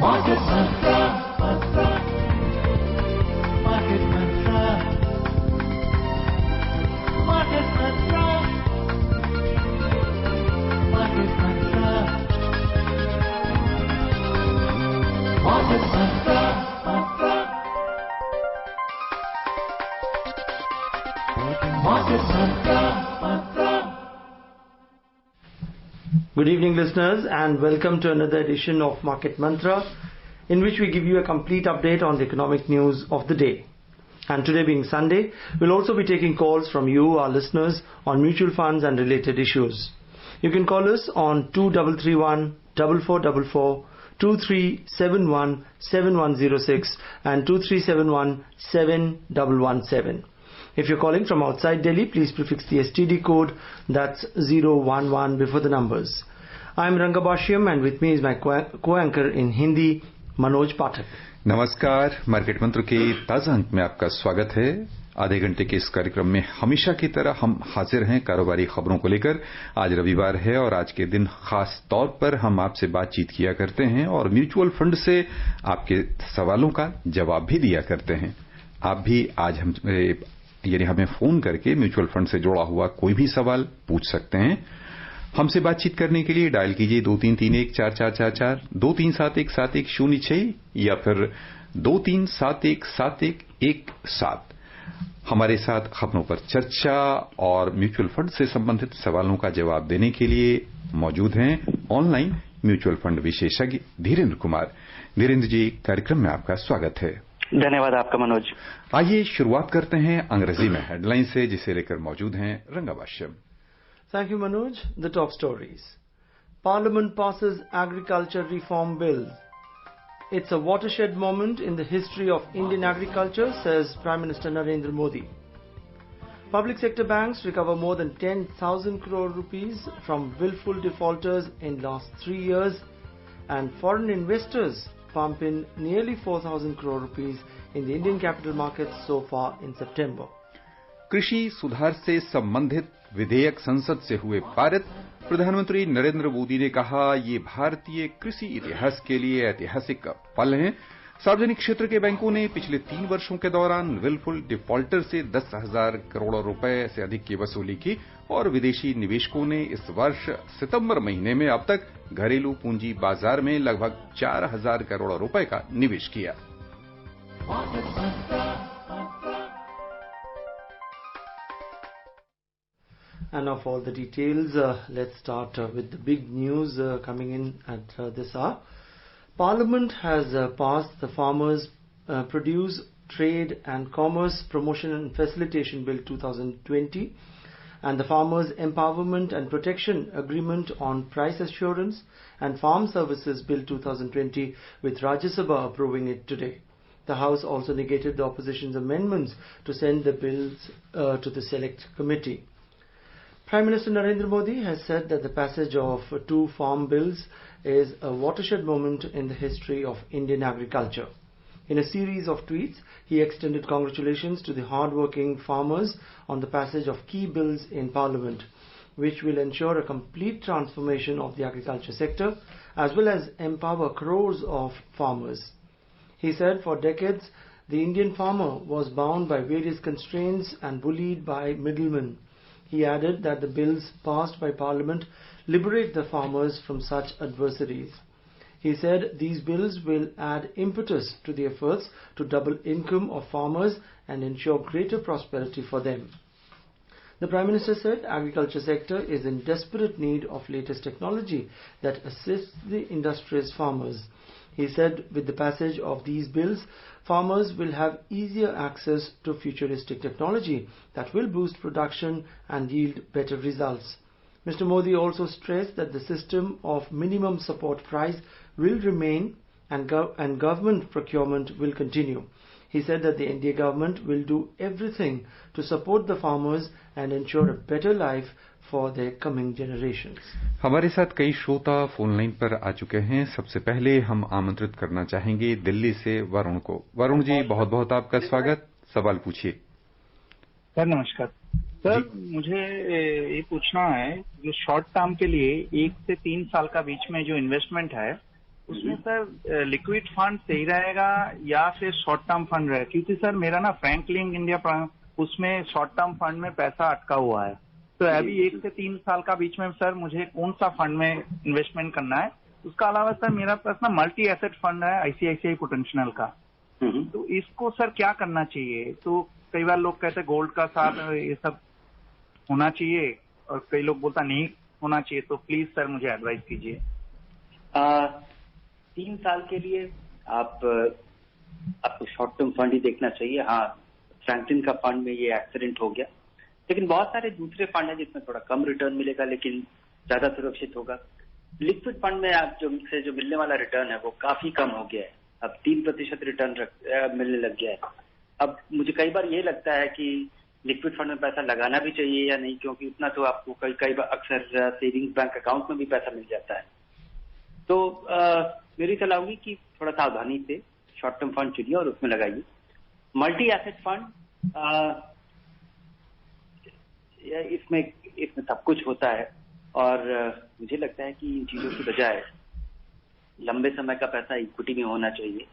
Market Mantra, Market Mantra, Market Mantra, Market Mantra, Market Mantra, Market Mantra. Good evening, listeners, and welcome to another edition of Market Mantra, in which we give you a complete update on the economic news of the day. And today being Sunday, we'll also be taking calls from you, our listeners, on mutual funds and related issues. You can call us on 2331 4444, 2371 7106 and 2371 7117. If you're calling from outside Delhi, please prefix the STD code, that's 011 before the numbers. I'm Rangabashyam, and with me is my co-anchor in Hindi, Manoj Pathak. नमस्कार, market मंत्र के ताजा अंक में आपका स्वागत है। आधे घंटे के इस कार्यक्रम में हमेशा की तरह हम हाजिर हैं कारोबारी खबरों को लेकर। आज रविवार है और आज के दिन खास तौर पर हम आपसे बातचीत किया करते हैं और म्यूचुअल फंड से आपके सवालों का जवाब भी दिया करते हैं। आप भी आज हमें फोन करके म्यूचुअल फंड से जुड़ा हुआ कोई भी सवाल पूछ सकते हैं। हमसे बातचीत करने के लिए डायल कीजिए 23314444, 23717106 या फिर 23717117। हमारे साथ खबरों पर चर्चा और म्यूचुअल फंड से संबंधित सवालों का जवाब देने के लिए मौजूद हैं ऑनलाइन म्यूचुअल फंड विशेषज्ञ धीरेन्द्र कुमार। धीरेन्द्र जी, कार्यक्रम में आपका स्वागत है। धन्यवाद आपका मनोज। आइए शुरुआत करते हैं अंग्रेजी में हेडलाइन से, जिसे लेकर मौजूद हैं रंगाभाष्यम। Thank you, Manoj. The top stories. Parliament passes Agriculture Reform Bill. It's a watershed moment in the history of Indian agriculture, says Prime Minister Narendra Modi. Public sector banks recover more than 10,000 crore rupees from willful defaulters in last 3 years, and foreign investors pump in nearly 4,000 crore rupees in the Indian capital markets so far in September. कृषि सुधार से संबंधित विधेयक संसद से हुए पारित। प्रधानमंत्री नरेंद्र मोदी ने कहा, ये भारतीय कृषि इतिहास के लिए ऐतिहासिक पल है। सार्वजनिक क्षेत्र के बैंकों ने पिछले 3 वर्षों के दौरान विलफुल डिफॉल्टर से 10,000 करोड़ रुपए से अधिक की वसूली की और विदेशी निवेशकों ने इस वर्ष सितंबर महीने में अब तक घरेलू पूंजी बाजार में लगभग 4,000 करोड़ रुपए का निवेश किया। And of all the details, let's start with the big news coming in at this hour. Parliament has passed the Farmers Produce, Trade and Commerce Promotion and Facilitation Bill 2020 and the Farmers Empowerment and Protection Agreement on Price Assurance and Farm Services Bill 2020, with Rajya Sabha approving it today. The House also negated the opposition's amendments to send the bills to the Select Committee. Prime Minister Narendra Modi has said that the passage of 2 farm bills is a watershed moment in the history of Indian agriculture. In a series of tweets, he extended congratulations to the hard-working farmers on the passage of key bills in Parliament, which will ensure a complete transformation of the agriculture sector as well as empower crores of farmers. He said for decades, the Indian farmer was bound by various constraints and bullied by middlemen. He added that the bills passed by Parliament liberate the farmers from such adversaries. He said these bills will add impetus to the efforts to double income of farmers and ensure greater prosperity for them. The Prime Minister said agriculture sector is in desperate need of latest technology that assists the industrious farmers. He said with the passage of these bills, farmers will have easier access to futuristic technology that will boost production and yield better results. Mr. Modi also stressed that the system of minimum support price will remain and government procurement will continue. He said that the NDA government will do everything to support the farmers and ensure a better life for their coming generations. हमारे साथ कई श्रोता phone line पर आ चुके हैं। सबसे पहले हम आमंत्रित करना चाहेंगे दिल्ली से वरुण को। वरुण जी, बहुत बहुत आपका स्वागत। सवाल पूछिए। सर नमस्कार। सर मुझे ये पूछना है, जो शॉर्ट टर्म के लिए 1 से 3 साल का बीच में जो इन्वेस्टमेंट है उसमें सर लिक्विड फंड सही रहेगा या फिर शॉर्ट टर्म फंड रहेगा? क्योंकि सर मेरा ना फ्रैंकलिन इंडिया उसमें शॉर्ट टर्म फंड में पैसा अटका हुआ है, तो अभी 1 से 3 साल का बीच में सर मुझे कौन सा फंड में इन्वेस्टमेंट करना है? उसका अलावा सर मेरा पास ना मल्टी एसेट फंड है आईसीआईसीआई पोटेंशियल का, तो इसको सर क्या करना चाहिए? तो कई बार लोग कहते हैं गोल्ड का साथ ये सब होना चाहिए और कई लोग बोलता नहीं होना चाहिए, तो प्लीज सर मुझे एडवाइस कीजिए। 3 साल के लिए आपको शॉर्ट टर्म फंड ही देखना चाहिए। हाँ, फ्रैंकलिन का फंड में ये एक्सीडेंट हो गया, लेकिन बहुत सारे दूसरे फंड हैं जिसमें थोड़ा कम रिटर्न मिलेगा लेकिन ज्यादा सुरक्षित होगा। लिक्विड फंड में आप जो मिलने वाला रिटर्न है वो काफी कम हो गया है, अब 3% रिटर्न मिलने लग गया है। अब मुझे कई बार ये लगता है कि लिक्विड फंड में पैसा लगाना भी चाहिए या नहीं, क्योंकि उतना तो आपको कई बार अक्सर सेविंग्स बैंक अकाउंट में भी पैसा मिल जाता है। तो मेरी सलाह होगी कि थोड़ा सावधानी से शॉर्ट टर्म फंड चुनिए और उसमें लगाइए। मल्टी एसेट फंड इसमें सब कुछ होता है और मुझे लगता है कि इन चीजों की बजाय लंबे समय का पैसा इक्विटी में होना चाहिए,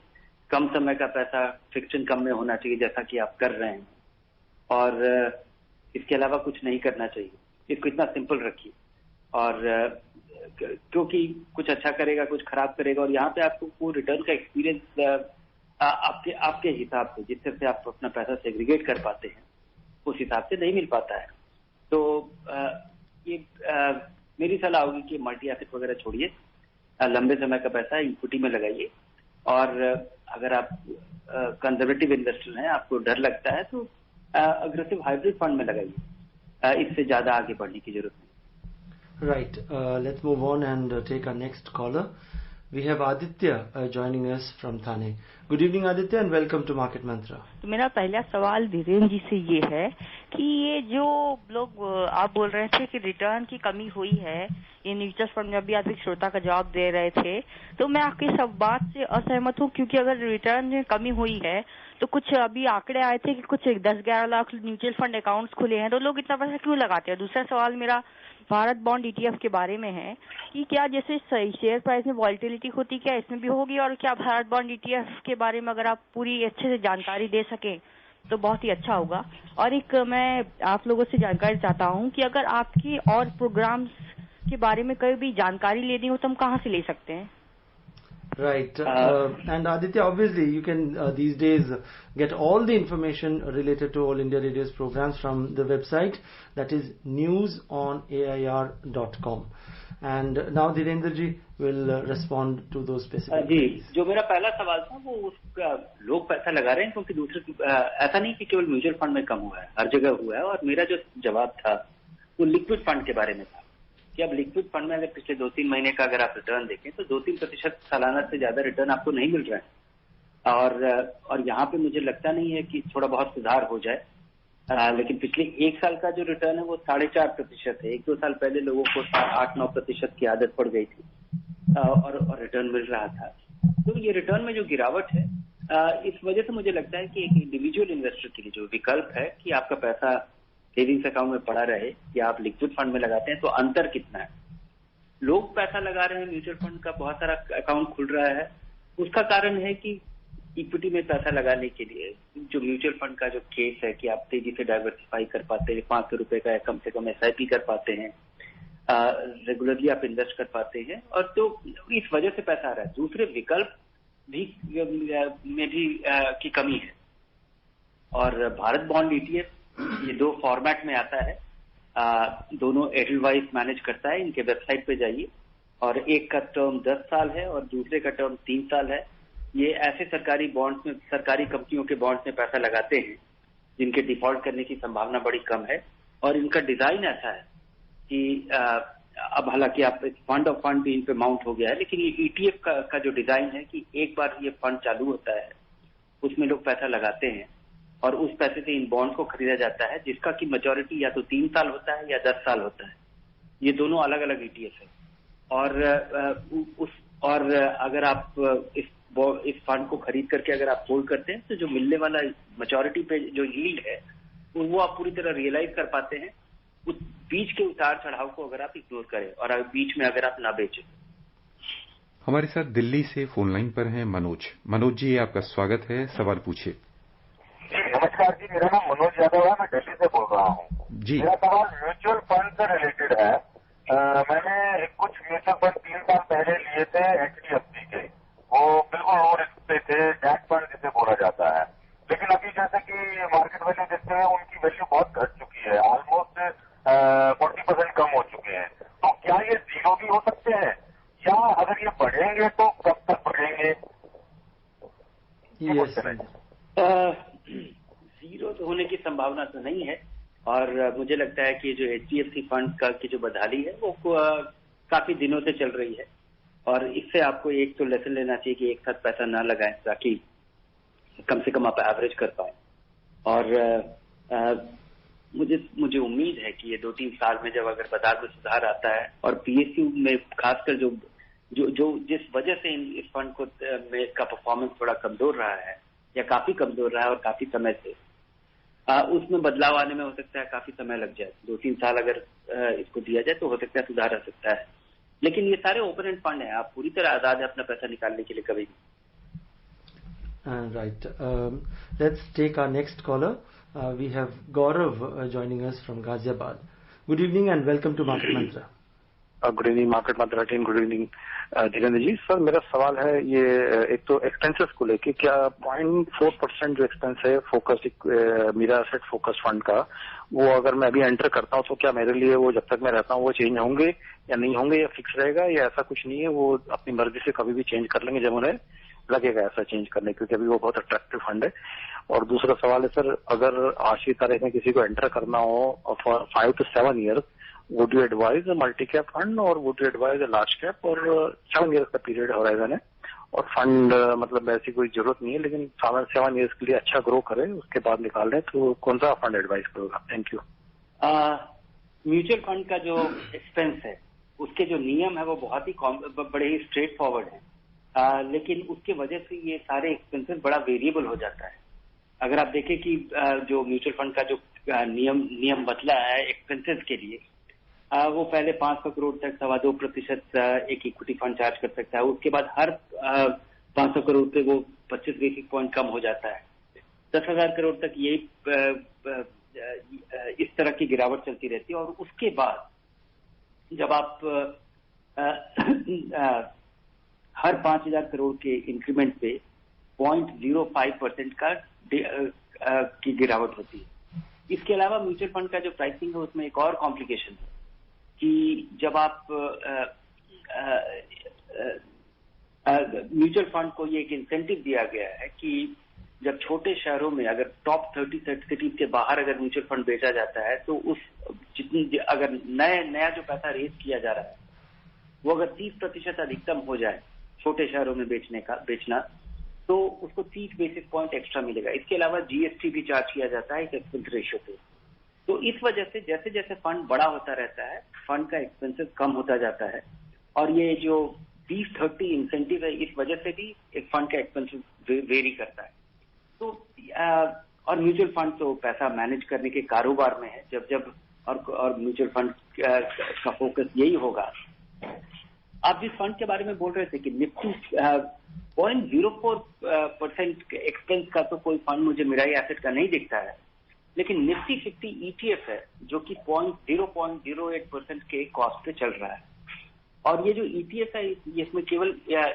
कम समय का पैसा फिक्स्ड इनकम में होना चाहिए जैसा कि आप कर रहे हैं, और इसके अलावा कुछ नहीं करना चाहिए। इसको इतना सिंपल रखिए, और क्योंकि कुछ अच्छा करेगा कुछ खराब करेगा, और यहाँ पे आपको वो रिटर्न का एक्सपीरियंस आपके हिसाब से जिससे आप अपना पैसा सेग्रीगेट कर पाते हैं उस हिसाब से नहीं मिल पाता है। तो ये मेरी सलाह होगी कि मल्टी एसेट वगैरह छोड़िए, लंबे समय का पैसा इक्विटी में लगाइए, और अगर आप कंजर्वेटिव इन्वेस्टर हैं, आपको डर लगता है, तो अग्रेसिव हाइब्रिड फंड में लगाइए, इससे ज्यादा आगे बढ़ने की जरूरत नहीं। Right. Let's move on and take our next caller. We have Aditya joining us from Thane. Good evening, Aditya, and welcome to Market Mantra. तो मेरा पहला सवाल धीरेन्द्र जी से ये है कि ये जो लोग आप बोल रहे थे कि रिटर्न की कमी हुई है, ये म्यूचुअल फंड में अभी आप एक श्रोता का जवाब दे रहे थे, तो मैं आपकी सब बात से असहमत हूँ, क्योंकि अगर रिटर्न में कमी हुई है तो कुछ अभी आंकड़े आए थे कि कुछ 10-11 लाख म्यूचुअल फंड अकाउंट्स खुले हैं, तो लोग इतना पैसा क्यों लगाते हैं? दूसरा सवाल मेरा भारत बॉन्ड ETF के बारे में है कि क्या जैसे शेयर प्राइस में वॉलिटिलिटी होती क्या इसमें भी होगी, और क्या भारत बॉन्ड ETF के बारे में अगर आप पूरी अच्छे से जानकारी दे सकें तो बहुत ही अच्छा होगा। और एक मैं आप लोगों से जानकारी चाहता हूं कि अगर आपकी और प्रोग्राम्स के बारे में कोई भी जानकारी लेनी हो तो हम कहाँ से ले सकते हैं? Right. And Aditya, obviously you can these days get all the information related to All India Radio's programs from the website, that is newsonair.com. And now Dhirendra ji will respond to those specific जी, जो मेरा पहला सवाल था वो उसका लोग पैसा लगा रहे हैं क्योंकि दूसरे ऐसा नहीं कि केवल म्यूचुअल फंड में कम हुआ है, हर जगह हुआ है। और मेरा जो जवाब था वो लिक्विड फंड के बारे में था कि अब लिक्विड फंड में अगर पिछले 2-3 महीने का अगर आप रिटर्न देखें तो 2-3% सालाना से ज्यादा रिटर्न आपको नहीं मिल रहा है, और यहाँ पे मुझे लगता नहीं है कि थोड़ा बहुत सुधार हो जाए। लेकिन पिछले 1 साल का जो रिटर्न है वो 4.5% है। 1-2 साल पहले लोगों को 8-9% की आदत पड़ गई थी और रिटर्न मिल रहा था। तो ये रिटर्न में जो गिरावट है, इस वजह से मुझे लगता है कि एक इंडिविजुअल इन्वेस्टर के लिए जो विकल्प है कि आपका पैसा सेविंग्स अकाउंट में पड़ा रहे या आप लिक्विड फंड में लगाते हैं, तो अंतर कितना है। लोग पैसा लगा रहे हैं, म्यूचुअल फंड का बहुत सारा अकाउंट खुल रहा है, उसका कारण है कि इक्विटी में पैसा लगाने के लिए जो म्यूचुअल फंड का जो केस है कि आप तेजी से डाइवर्सिफाई कर पाते हैं, 500 रुपए का कम से कम SIP कर पाते हैं, रेगुलरली आप इन्वेस्ट कर पाते हैं, और तो इस वजह से पैसा आ रहा है। दूसरे विकल्प भी में भी की कमी है। और भारत बॉन्ड ETF ये 2 फॉर्मेट में आता है, दोनों एडलवाइस मैनेज करता है। इनके वेबसाइट पे जाइए, और एक का टर्म 10 साल है और दूसरे का टर्म 3 साल है। ये ऐसे सरकारी बॉन्ड्स में, सरकारी कंपनियों के बॉन्ड्स में पैसा लगाते हैं जिनके डिफॉल्ट करने की संभावना बड़ी कम है, और इनका डिजाइन ऐसा है कि अब हालांकि आप फंड ऑफ फंड भी इन पे माउंट हो गया है, लेकिन ये ETF का जो डिजाइन है कि एक बार ये फंड चालू होता है उसमें लोग पैसा लगाते हैं और उस पैसे से इन बॉन्ड को खरीदा जाता है, जिसका की मैच्योरिटी या तो 3 साल होता है या 10 साल होता है। ये दोनों अलग अलग ETF है। और अगर आप इस फंड को खरीद करके अगर आप होल्ड करते हैं तो जो मिलने वाला मैच्योरिटी पे जो यील्ड है वो आप पूरी तरह रियलाइज कर पाते हैं, उस बीच के उतार चढ़ाव को अगर आप इग्नोर करें और बीच में अगर आप ना बेचें। हमारे साथ दिल्ली से फोन लाइन पर हैं मनोज जी, आपका स्वागत है, सवाल पूछिए। जी नमस्कार जी, मेरा नाम मनोज यादव है, मैं दिल्ली से बोल रहा हूँ जी। मेरा सवाल म्यूचुअल फंड से रिलेटेड है। मैंने कुछ म्यूचुअल फंड 3 साल पहले लिए थे HDFC के, वो बिल्कुल लो रिस्क पे थे, डेट फंड जिसे बोला जाता है। लेकिन अभी जैसे कि मार्केट वैल्यू देखते हैं उनकी वैल्यू बहुत घट चुकी है, ऑलमोस्ट 40% कम हो चुके हैं। तो क्या ये जीरो भी हो सकते हैं, या अगर ये बढ़ेंगे तो कब तक बढ़ेंगे? जीरो तो होने की संभावना तो नहीं है, और मुझे लगता है कि जो HDFC फंड की जो बदहाली है वो काफी दिनों से चल रही है, और इससे आपको एक तो लेसन लेना चाहिए कि एक साथ पैसा ना लगाएं, ताकि कम से कम आप एवरेज कर पाए। और मुझे उम्मीद है कि ये 2-3 साल में जब अगर बाजार में सुधार आता है, और PSU में खासकर जो जिस वजह से इस फंड का परफॉर्मेंस थोड़ा कमजोर रहा है या काफी कमजोर रहा है और काफी समय से, उसमें बदलाव आने में हो सकता है काफी समय लग जाए। 2-3 साल अगर इसको दिया जाए तो हो सकता है सुधार आ सकता है। लेकिन ये सारे ओपन एंड फंड है, आप पूरी तरह आजाद है अपना पैसा निकालने के लिए कभी भी। Right. Let's take our next caller. We have Gaurav joining us from Ghaziabad. Good evening and welcome to Market Mantra. Good evening Market Mantra team, good evening Dhirendra ji. Sir मेरा सवाल है ये, एक तो एक्सपेंसेस को लेके, क्या 0.4% जो एक्सपेंस है focus Mirae Asset Focus Fund का, वो अगर मैं अभी एंटर करता हूँ तो क्या मेरे लिए वो जब तक मैं रहता हूँ वो चेंज होंगे या नहीं होंगे, या फिक्स रहेगा, या ऐसा कुछ नहीं है, वो अपनी मर्जी से कभी भी चेंज कर लेंगे जब उन्हें लगेगा ऐसा चेंज करने, क्योंकि अभी वो बहुत अट्रैक्टिव फंड है। और दूसरा सवाल है सर, अगर आज की तारीख में किसी को एंटर करना हो for 5 to 7 years, would you advise multi cap fund और would you advise large cap? और 7 years का पीरियड होराइजन है, और फंड मतलब ऐसी कोई जरूरत नहीं है, लेकिन 7 years के लिए अच्छा ग्रो करे उसके बाद निकाल रहे, तो कौन सा फंड एडवाइज करोगा? Thank you. म्यूचुअल फंड का जो एक्सपेंस है, उसके जो नियम है वो बहुत ही बड़े ही स्ट्रेट फॉरवर्ड है, लेकिन उसके वजह से ये सारे एक्सपेंसेस बड़ा वेरिएबल हो जाता है। अगर आप देखें कि जो म्यूचुअल फंड का जो नियम बदला है एक्सपेंसेस के लिए, वो पहले 500 करोड़ तक 2.25% एक इक्विटी फंड चार्ज कर सकता है, उसके बाद हर 500 करोड़ पे वो 25 बेसिस पॉइंट कम हो जाता है। 10,000 करोड़ तक यही इस तरह की गिरावट चलती रहती है, और उसके बाद जब आप हर 5,000 करोड़ के इंक्रीमेंट पे 0.05% की गिरावट होती है। इसके अलावा म्यूचुअल फंड का जो प्राइसिंग है उसमें एक और कॉम्प्लिकेशन है कि जब आप म्यूचुअल फंड को ये एक इंसेंटिव दिया गया है कि जब छोटे शहरों में अगर टॉप 30 सिटीज के बाहर अगर म्यूचुअल फंड बेचा जाता है, तो उस जितनी अगर नया जो पैसा रेज किया जा रहा है वो अगर 30% अधिकतम हो जाए छोटे शहरों में बेचना, तो उसको 30 बेसिस पॉइंट एक्स्ट्रा मिलेगा। इसके अलावा GST भी चार्ज किया जाता है इस एक्सपेंस रेशियो पे। तो इस वजह से जैसे जैसे फंड बड़ा होता रहता है, फंड का एक्सपेंसेस कम होता जाता है, और ये जो 20-30 इंसेंटिव है इस वजह से भी एक फंड का एक्सपेंसेस वेरी करता है। तो और म्यूचुअल फंड तो पैसा मैनेज करने के कारोबार में है, जब और म्यूचुअल फंड का फोकस यही होगा। आप जिस फंड के बारे में बोल रहे थे कि निफ्टी 0.04% एक्सपेंस का तो कोई फंड मुझे मिराई एसेट का नहीं दिखता है, लेकिन निफ्टी 50 ETF है जो कि 0.08% के कॉस्ट पे चल रहा है। और ये जो ETF है इसमें केवल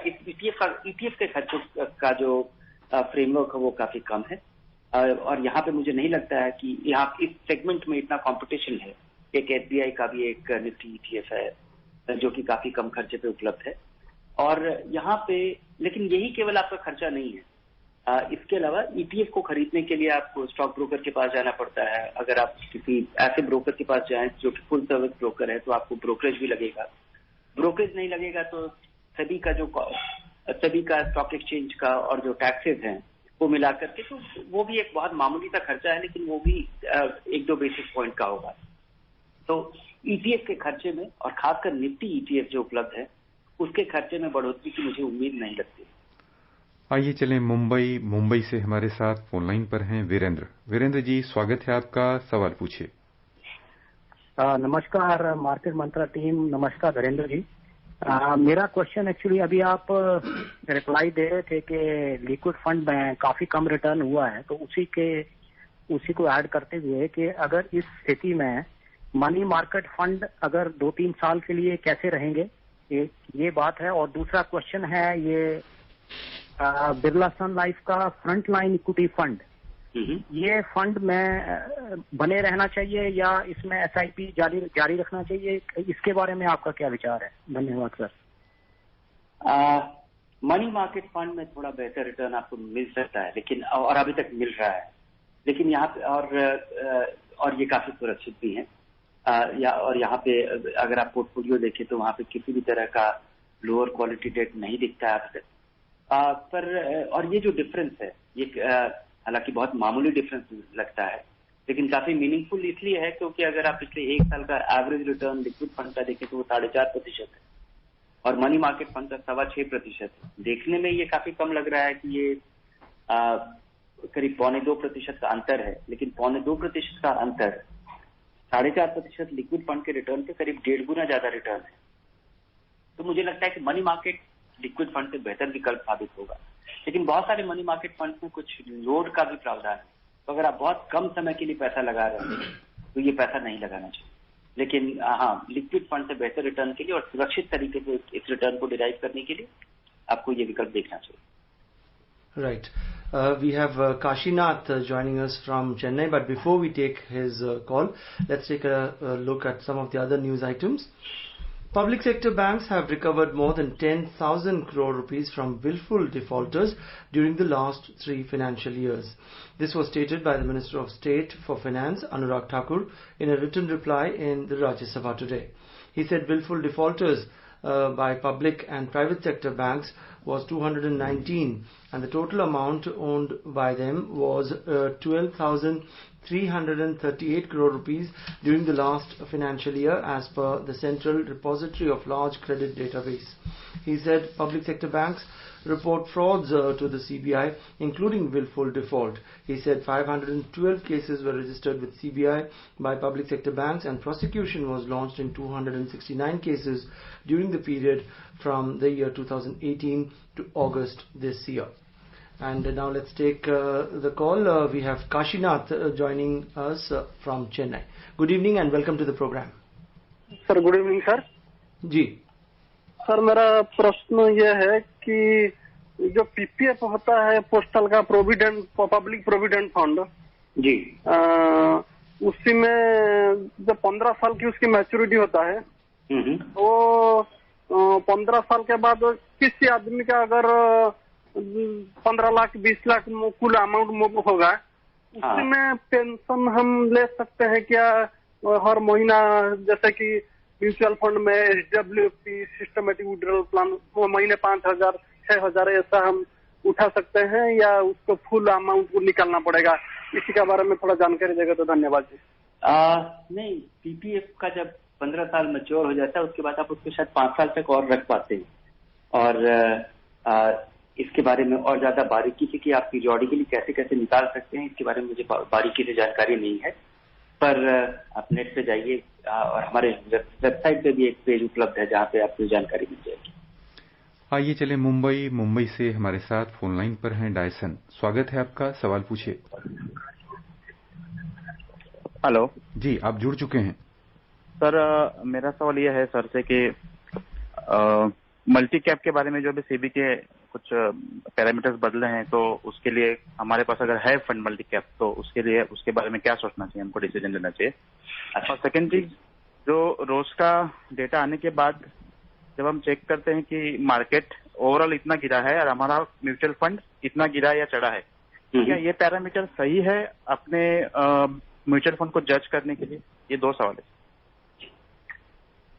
इस ETF के खर्चों का जो फ्रेमवर्क है वो काफी कम है, और यहाँ पे मुझे नहीं लगता है कि यहाँ इस सेगमेंट में इतना कंपटीशन है। एक SBI का भी एक निफ्टी ETF है जो कि काफी कम खर्चे पे उपलब्ध है, और यहाँ पे लेकिन यही केवल आपका खर्चा नहीं है। इसके अलावा ETF को खरीदने के लिए आपको स्टॉक ब्रोकर के पास जाना पड़ता है। अगर आप किसी ऐसे ब्रोकर के पास जाएं जो कि फुल सर्विस ब्रोकर है, तो आपको ब्रोकरेज भी लगेगा। ब्रोकरेज नहीं लगेगा तो सभी का स्टॉक एक्सचेंज का और जो टैक्सेस हैं वो मिला करके, तो वो भी एक बहुत मामूली सा खर्चा है, लेकिन वो भी 1-2 बेसिस पॉइंट का होगा। तो ETF के खर्चे में, और खासकर निफ्टी ETF जो उपलब्ध है उसके खर्चे में बढ़ोतरी की मुझे उम्मीद नहीं लगती। आइए चलें मुंबई से हमारे साथ फोन लाइन पर हैं वीरेंद्र जी, स्वागत है आपका, सवाल पूछिए। नमस्कार मार्केट मंत्रा टीम, नमस्कार धीरेन्द्र जी। मेरा क्वेश्चन एक्चुअली अभी आप रिप्लाई दे रहे थे कि लिक्विड फंड में काफी कम रिटर्न हुआ है, तो उसी को ऐड करते हुए कि अगर इस स्थिति में मनी मार्केट फंड अगर 2-3 साल के लिए कैसे रहेंगे, ये बात है। और दूसरा क्वेश्चन है ये बिरला सन लाइफ का फ्रंट लाइन इक्विटी फंड, ये फंड में बने रहना चाहिए या इसमें SIP जारी रखना चाहिए, इसके बारे में आपका क्या विचार है? धन्यवाद सर। मनी मार्केट फंड में थोड़ा बेहतर रिटर्न आपको मिल सकता है, लेकिन और अभी तक मिल रहा है, लेकिन यहाँ पे और ये काफी सुरक्षित भी है। और यहाँ पे अगर आप पोर्टफोलियो देखें तो वहाँ पे किसी भी तरह का लोअर क्वालिटी डेट नहीं दिखता है अब तक। पर और ये जो डिफरेंस है ये हालांकि बहुत मामूली डिफरेंस लगता है, लेकिन काफी मीनिंगफुल इसलिए है क्योंकि अगर आप पिछले 1 साल का एवरेज रिटर्न लिक्विड फंड का देखें तो वो 4.5% है और मनी मार्केट फंड का 6.25% है। देखने में ये काफी कम लग रहा है कि ये करीब 2.25% का अंतर है, लेकिन 2.25% का अंतर 4.5% लिक्विड फंड के रिटर्न के करीब 1.5 गुना ज्यादा रिटर्न है। तो मुझे लगता है कि मनी मार्केट लिक्विड फंड से बेहतर विकल्प साबित होगा, लेकिन बहुत सारे मनी मार्केट फंड में कुछ लोड का भी प्रावधान है। तो अगर आप बहुत कम समय के लिए पैसा लगा रहे हैं तो ये पैसा नहीं लगाना चाहिए, लेकिन हाँ, लिक्विड फंड से बेहतर रिटर्न के लिए और सुरक्षित तरीके से इस रिटर्न को डिराइव करने के लिए आपको ये विकल्प देखना चाहिए। Right. We have Kashinath joining us from Chennai, but before we take his call, let's take a look at some of the other news items. Public sector banks have recovered more than 10,000 crore rupees from willful defaulters during the last 3 financial years. This was stated by the Minister of State for Finance, Anurag Thakur, in a written reply in the Rajya Sabha today. He said willful defaulters by public and private sector banks was 219 and the total amount owned by them was 12,338 crore rupees during the last financial year as per the Central Repository of Large Credit Database. He said public sector banks report frauds to the CBI, including willful default. He said 512 cases were registered with CBI by public sector banks and prosecution was launched in 269 cases during the period from the year 2018 to August this year. And now let's take the call. We have Kashinath joining us from Chennai. Good evening and welcome to the program. Sir, good evening, sir. Ji sir, मेरा प्रश्न ये है कि जो PPF होता है postal का provident public provident fund जी, उसी में जब 15 साल की उसकी मैच्योरिटी होता है तो 15 साल के बाद किसी आदमी का अगर 15 लाख 20 लाख कुल अमाउंट होगा, उसी में पेंशन हम ले सकते हैं क्या हर महीना? जैसे कि म्यूचुअल फंड में SWP सिस्टमेटिक विड्रॉल प्लान महीने 5,000 6,000 ऐसा हम उठा सकते हैं या उसको फुल अमाउंट को निकालना पड़ेगा? इसी के बारे में थोड़ा जानकारी देगा तो धन्यवाद जी। नहीं, PPF का जब 15 साल मैच्योर हो जाता है उसके बाद आप उसको शायद 5 साल तक और रख पाते हैं और इसके बारे में और ज्यादा बारीकी से कि आप पीरियोडिकली कैसे कैसे निकाल सकते हैं इसके बारे में मुझे बारीकी से जानकारी नहीं है, पर आप नेट पे जाइए और हमारे वेबसाइट पे भी एक पेज उपलब्ध है जहाँ पे आपको जानकारी मिल जाएगी। आइए चले मुंबई से हमारे साथ फोन लाइन पर हैं डायसन। स्वागत है आपका, सवाल पूछिए। हेलो जी, आप जुड़ चुके हैं सर। मेरा सवाल यह है सर से कि मल्टी कैप के बारे में जो भी सेबी के कुछ पैरामीटर्स बदले हैं, तो उसके लिए हमारे पास अगर है फंड मल्टी कैप तो उसके लिए उसके बारे में क्या सोचना चाहिए, हमको डिसीजन लेना चाहिए। और सेकंड चीज, जो रोज का डेटा आने के बाद जब हम चेक करते हैं कि मार्केट ओवरऑल इतना गिरा है और हमारा म्यूचुअल फंड इतना गिरा या चढ़ा है, क्या ये पैरामीटर सही है अपने म्यूचुअल फंड को जज करने के लिए? ये 2 सवाल है।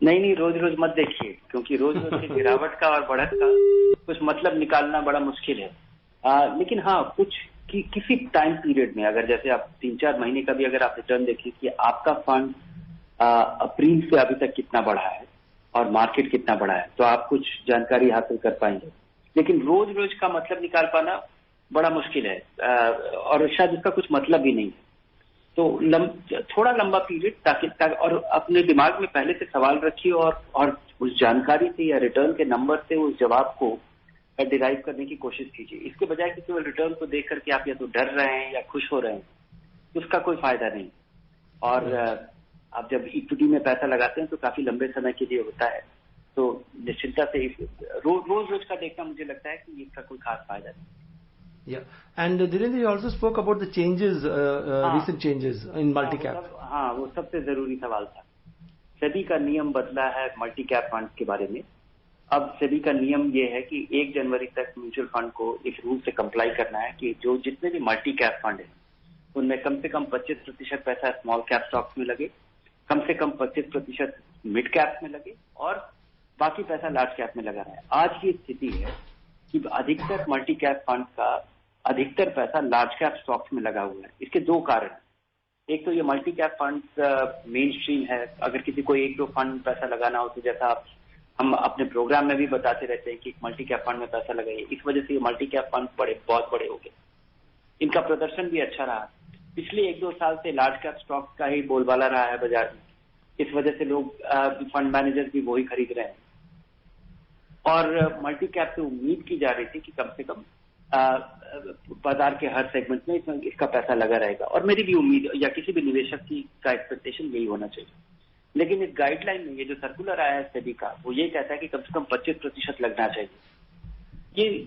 नहीं, रोज रोज मत देखिए, क्योंकि रोज रोज की गिरावट का और बढ़त का कुछ मतलब निकालना बड़ा मुश्किल है। लेकिन हाँ, कुछ किसी टाइम पीरियड में अगर जैसे आप 3-4 महीने का भी अगर आप रिटर्न देखिए कि आपका फंड अप्रैल से अभी तक कितना बढ़ा है और मार्केट कितना बढ़ा है, तो आप कुछ जानकारी हासिल कर पाएंगे। लेकिन रोज रोज का मतलब निकाल पाना बड़ा मुश्किल है और शायद उसका कुछ मतलब भी नहीं है। तो थोड़ा लंबा पीरियड ताकि और अपने दिमाग में पहले से सवाल रखिए और उस जानकारी से या रिटर्न के नंबर से उस जवाब को डिराइव करने की कोशिश कीजिए। इसके बजाय कि केवल रिटर्न को देख करके आप या तो डर रहे हैं या खुश हो रहे हैं, उसका कोई फायदा नहीं। और आप जब इक्विटी में पैसा लगाते हैं तो काफी लंबे समय के लिए होता है, तो निश्चिंतता से रोज का देखना मुझे लगता है कि इसका कोई खास फायदा नहीं। Yeah, and Dhirendra, you also spoke about the changes, recent changes in multi-cap. हाँ, वो सबसे जरूरी सवाल था। सेबी का नियम बदला है मल्टी कैप फंड के बारे में। अब सेबी का नियम ये है कि 1 जनवरी तक म्यूचुअल फंड को इस रूल से कंप्लाई करना है कि जो जितने भी मल्टी कैप फंड है उनमें कम से कम 25% पैसा स्मॉल कैप स्टॉक्स में लगे, कम से कम 25% मिड कैप में लगे और बाकी पैसा लार्ज कैप में लगा रहा है। आज की स्थिति है कि अधिकतर मल्टी कैप फंड का अधिकतर पैसा लार्ज कैप स्टॉक्स में लगा हुआ है। इसके 2 कारण। एक तो ये multi cap fund main stream है। अगर किसी को 1-2 फंड पैसा लगाना हो तो जैसा हम अपने प्रोग्राम में भी बताते रहते हैं कि मल्टी कैप फंड में पैसा लगाइए, इस वजह से ये मल्टी कैप फंड बहुत बड़े हो गए। इनका प्रदर्शन भी अच्छा रहा। पिछले 1-2 साल से लार्ज कैप स्टॉक्स का ही बोलबाला रहा है बाजार में। इस वजह से लोग फंड मैनेजर भी वही खरीद रहे हैं और मल्टी कैप से उम्मीद की जा रही थी कि कम से कम बाजार के हर सेगमेंट में इसका पैसा लगा रहेगा और मेरी भी उम्मीद या किसी भी निवेशक की का एक्सपेक्टेशन यही होना चाहिए। लेकिन इस गाइडलाइन में ये जो सर्कुलर आया है सेबी का, वो ये कहता है कि कम से कम 25% लगना चाहिए।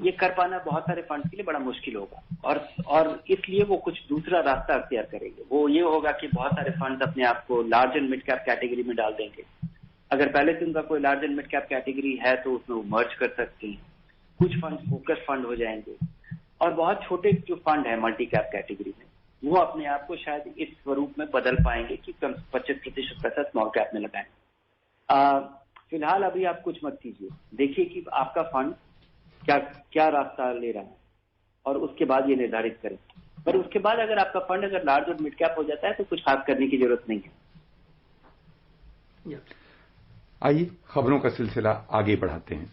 ये कर पाना बहुत सारे फंड के लिए बड़ा मुश्किल होगा और इसलिए वो कुछ दूसरा रास्ता अख्तियार करेंगे। वो ये होगा कि बहुत सारे फंड अपने आप को large and mid cap category में डाल देंगे। अगर पहले से उनका कोई large and mid cap category है तो उसमें वो मर्ज कर सकते हैं। कुछ फंड फोकस फंड हो जाएंगे और बहुत छोटे जो फंड है मल्टी कैप कैटेगरी में वो अपने आप को शायद इस स्वरूप में बदल पाएंगे कि कम 25% पैसा स्मॉल कैप में लगाएं। फिलहाल अभी आप कुछ मत कीजिए, देखिए कि आपका फंड क्या रास्ता ले रहा है और उसके बाद ये निर्धारित करें। पर उसके बाद अगर आपका फंड अगर लार्ज और मिड कैप हो जाता है तो कुछ खास करने की जरूरत नहीं है। आइए खबरों का सिलसिला आगे बढ़ाते हैं।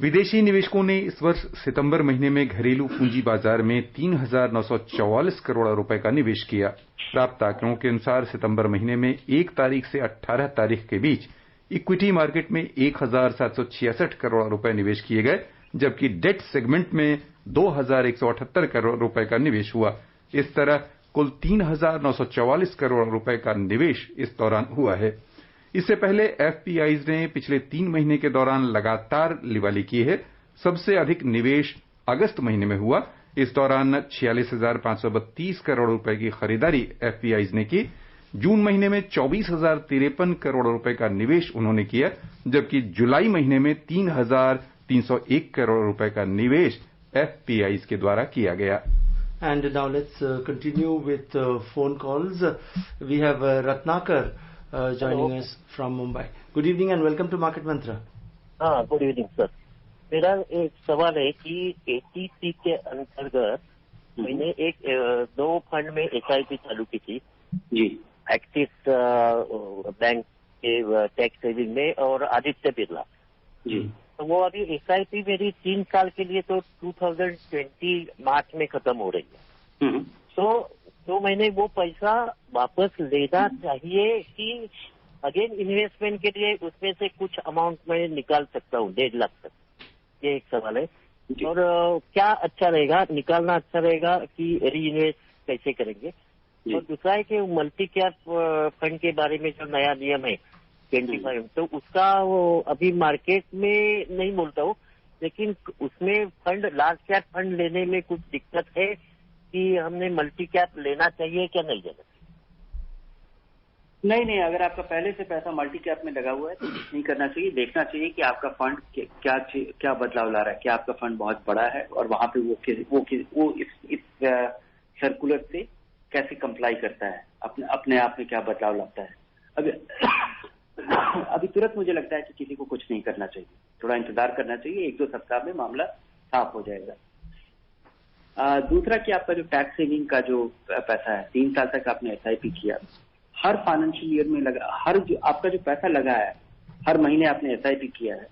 विदेशी निवेशकों ने इस वर्ष सितंबर महीने में घरेलू पूंजी बाजार में 3,944 करोड़ रुपए का निवेश किया। प्राप्त आंकड़ों के अनुसार सितंबर महीने में 1 तारीख से 18 तारीख के बीच इक्विटी मार्केट में 1,766 करोड़ रुपए निवेश किए गए, जबकि डेट सेगमेंट में 2,178 करोड़ रुपए का निवेश हुआ। इस तरह कुल 3,944 करोड़ रुपए का निवेश इस दौरान हुआ है। इससे पहले एफपीआईज ने पिछले 3 महीने के दौरान लगातार लिवाली की है। सबसे अधिक निवेश अगस्त महीने में हुआ। इस दौरान 46,532 करोड़ रुपए की खरीदारी एफपीआईज ने की। जून महीने में 24,053 करोड़ रुपए का निवेश उन्होंने किया, जबकि जुलाई महीने में 3,301 करोड़ रुपए का निवेश एफपीआईज के द्वारा किया गया। And now let's continue with phone calls. We have Ratnakar joining us from Mumbai. Good evening and welcome to Market Mantra. हाँ, गुड इवनिंग सर। मेरा एक सवाल है कि एटीसी के अंतर्गत मैंने 2 फंड में एसआईपी चालू की थी जी, एक्सिस बैंक के टैक्स सेविंग में और आदित्य बिरला जी। तो वो अभी एसआईपी मेरी 3 साल के लिए तो 2020 मार्च में खत्म हो रही है। तो मैंने वो पैसा वापस लेना चाहिए कि अगेन इन्वेस्टमेंट के लिए उसमें से कुछ अमाउंट मैं निकाल सकता हूँ 1.5 लाख तक? ये एक सवाल है। और क्या अच्छा रहेगा, निकालना अच्छा रहेगा कि री इन्वेस्ट कैसे करेंगे? और दूसरा है कि मल्टी कैप फंड के बारे में जो नया नियम है 25, तो उसका वो अभी मार्केट में नहीं बोलता हूँ, लेकिन उसमें फंड लार्ज कैप फंड लेने में कुछ दिक्कत है कि हमने मल्टी कैप लेना चाहिए क्या नहीं लेना चाहिए? नहीं, अगर आपका पहले से पैसा मल्टी कैप में लगा हुआ है तो कुछ नहीं करना चाहिए। देखना चाहिए कि आपका फंड क्या बदलाव ला रहा है, क्या आपका फंड बहुत बड़ा है और वहां पे वो इस सर्कुलर से कैसे कंप्लाई करता है, अपने आप में क्या बदलाव लाता है। अभी तुरंत मुझे लगता है कि किसी को कुछ नहीं करना चाहिए, थोड़ा इंतजार करना चाहिए। 1-2 सप्ताह में मामला साफ हो जाएगा। दूसरा कि आपका जो टैक्स सेविंग का जो पैसा है, 3 साल तक आपने एसआईपी किया, हर फाइनेंशियल ईयर में लगा, आपका जो पैसा लगा है हर महीने आपने एसआईपी किया है,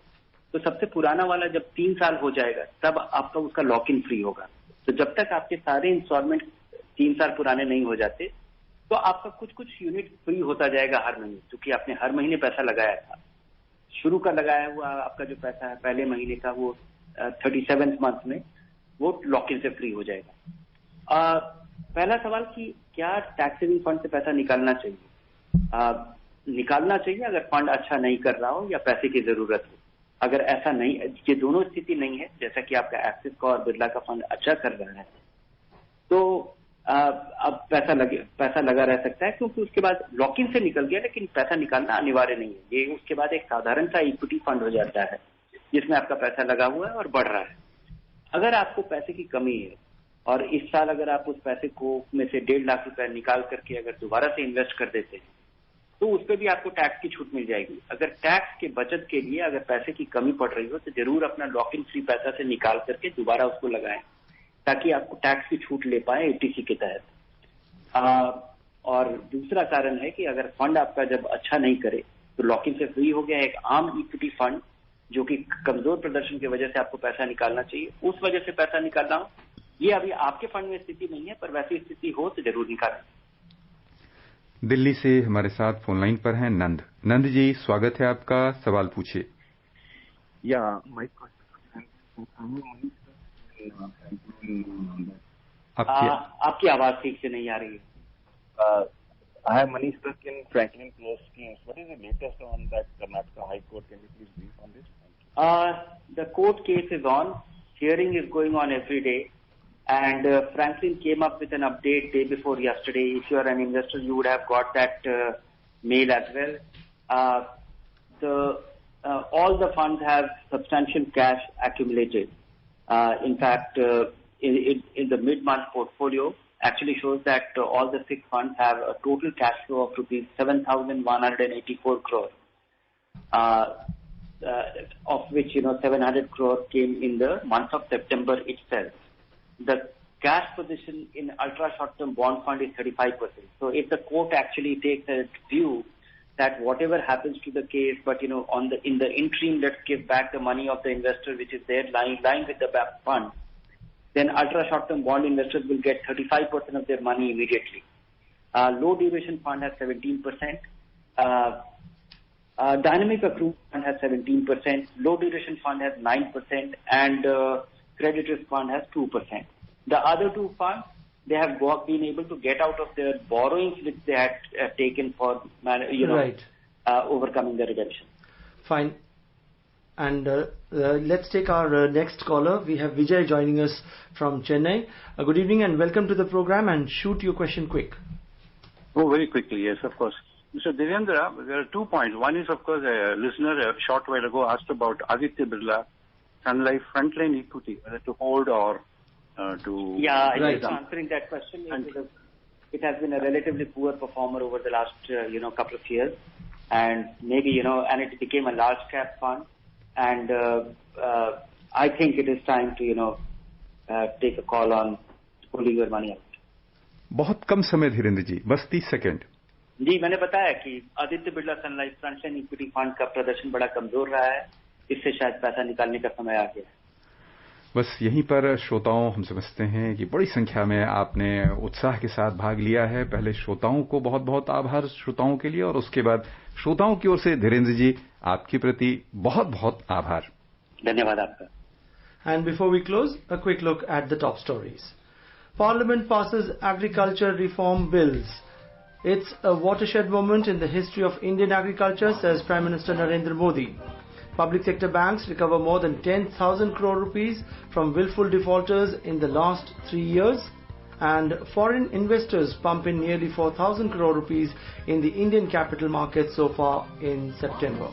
तो सबसे पुराना वाला जब 3 साल हो जाएगा तब आपका उसका लॉक इन फ्री होगा। तो जब तक आपके सारे इंस्टॉलमेंट 3 साल पुराने नहीं हो जाते तो आपका कुछ यूनिट फ्री होता जाएगा हर महीने, क्योंकि आपने हर महीने पैसा लगाया था। शुरू का लगाया हुआ आपका जो पैसा है पहले महीने का वो 37th मंथ में वो लॉक इन से फ्री हो जाएगा। पहला सवाल कि क्या टैक्स सेविंग फंड से पैसा निकालना चाहिए? निकालना चाहिए अगर फंड अच्छा नहीं कर रहा हो या पैसे की जरूरत हो। अगर ऐसा नहीं, ये दोनों स्थिति नहीं है, जैसा कि आपका एक्सिस का और बिरला का फंड अच्छा कर रहा है, तो अब पैसा लगा रह सकता है, क्योंकि उसके बाद लॉक इन से निकल गया, लेकिन पैसा निकालना अनिवार्य नहीं है। ये उसके बाद एक साधारण सा इक्विटी फंड हो जाता है जिसमें आपका पैसा लगा हुआ है और बढ़ रहा है। अगर आपको पैसे की कमी है और इस साल अगर आप उस पैसे को में से 1.5 लाख रुपए निकाल करके अगर दोबारा से इन्वेस्ट कर देते हैं तो उस पर भी आपको टैक्स की छूट मिल जाएगी। अगर टैक्स के बचत के लिए अगर पैसे की कमी पड़ रही हो तो जरूर अपना लॉक इन फ्री पैसा से निकाल करके दोबारा उसको लगाएं ताकि आपको टैक्स की छूट ले पाए एटीसी के तहत। और दूसरा कारण है कि अगर फंड आपका जब अच्छा नहीं करे तो लॉक इन से फ्री हो गया एक आम इक्विटी फंड जो कि कमजोर प्रदर्शन की वजह से आपको पैसा निकालना चाहिए, उस वजह से पैसा निकालना हो, ये अभी आपके फंड में स्थिति नहीं है, पर वैसी स्थिति हो तो जरूर निकालें। दिल्ली से हमारे साथ फोन लाइन पर हैं नंद। नंद जी, स्वागत है आपका, सवाल पूछिए। आपकी आवाज ठीक से नहीं आ रही है। I have Manish Tuck in Franklin Close schemes. What is the latest on that Karnataka High Court? Can you please brief on this? The court case is on. Hearing is going on every day. And Franklin came up with an update day before yesterday. If you are an investor, you would have got that mail as well. All the funds have substantial cash accumulated. In fact, in the mid-month portfolio, actually shows that all the 6 funds have a total cash flow of rupees 7,184 crore, of which 700 crore came in the month of September itself. The cash position in ultra short-term bond fund is 35%. So if the court actually takes a view that whatever happens to the case, but in the interim, let's give back the money of the investor which is there lying with the fund, then ultra short-term bond investors will get 35% of their money immediately. Low duration fund has 17%. Dynamic accrued fund has 17%. Low duration fund has 9%, and credit risk fund has 2%. The other 2 funds, they have been able to get out of their borrowings which they had taken for overcoming the redemption. Fine. And let's take our next caller. We have Vijay joining us from Chennai. Good evening and welcome to the program, and shoot your question quick. Oh, very quickly, yes, of course. Mr. Devendra, there are 2 points. One is, of course, a listener a short while ago asked about Aditya Birla Sun Life Frontline Equity, whether to hold or to... Yeah, right. Answering that question, it has been a relatively poor performer over the last, couple of years. And maybe, and it became a large cap fund. And I think it is time to, take a call on pulling your money out. बहुत कम समय धीरेन्द्र जी, बस 30 second. जी, मैंने बताया कि आदित्य बिरला सन life frontline equity fund का प्रदर्शन बड़ा कमजोर रहा है, इससे शायद पैसा निकालने का समय आ गया है। बस यहीं पर श्रोताओं, हम समझते हैं कि बड़ी संख्या में आपने उत्साह के साथ भाग लिया है। पहले श्रोताओं को बहुत बहुत आभार श्रोताओं के लिए, और उसके बाद श्रोताओं की ओर से धीरेन्द्र जी आपके प्रति बहुत बहुत आभार। धन्यवाद आपका। And before we close, a quick look at the top stories. Parliament passes agriculture reform bills. It's a watershed moment in the history of Indian agriculture, says Prime Minister Narendra Modi. Public sector banks recover more than 10,000 crore rupees from willful defaulters in the last 3 years, and foreign investors pump in nearly 4,000 crore rupees in the Indian capital market so far in September.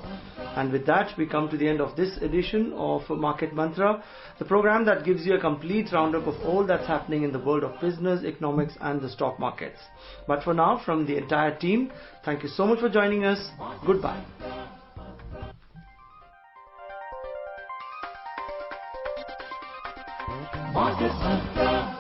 And with that, we come to the end of this edition of Market Mantra, the program that gives you a complete roundup of all that's happening in the world of business, economics and the stock markets. But for now, from the entire team, thank you so much for joining us. Goodbye. Market Mantra.